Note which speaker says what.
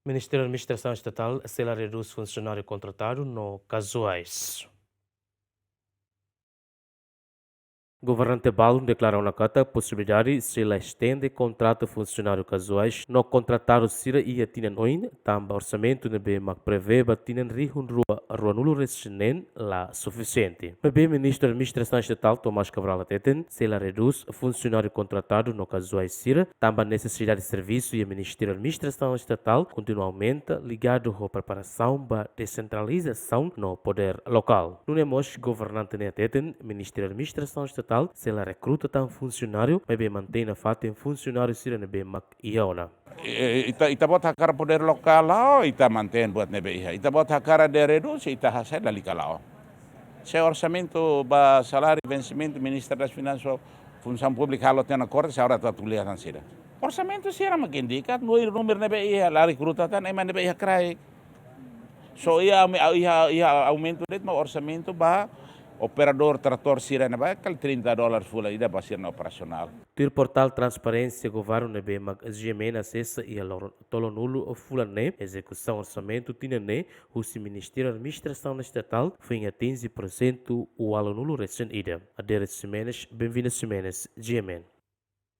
Speaker 1: Ministério da Administração Estatal será reduz funcionário contratado no casuais. Governante Balun declarou na carta a possibilidade se ela estende contrato funcionário casuais no contratado sira ia tinan oin tamba orçamento nebe mak prevê batinan rihun rua nulo resinen lá suficiente. Nebe ministro da Administração Estatal Tomás Cabral Ateten se ela reduz funcionário contratado no casuais sira tamba necessidade de serviço e o Ministério da Administração Estatal continuamente ligado à preparação para descentralização no poder local. No nemos governante Ateten Ministério da Administração Estatal se ela recruta tan funcionário, mas bem mantém na fato funcionário sira nebe mak iaona.
Speaker 2: Ita buat hakar poder lokal lao, ita mantém buat nebe iha. Ita buat hakar de reduz, ita hasil dali kalau. Se orçamento ba salário vencimento Ministério das Finanças função pública halo tem na corte se ora tulisan sira. Orçamento sira makindikat no número nebe iha la recruta tan ema nebe iha krai. So ia aumento det ma orçamento ba operador trator sira na ba kal $30 fula ida ba sira operacional.
Speaker 1: Tir portal transparência governo nebe mak GMN acessa e tolo nulo fula ne execução orçamento tinene o Ministério da Administração Estatal foi em 15% o aluno recém ida. Aderes Semenes, bem-vindos Semenes, GMN.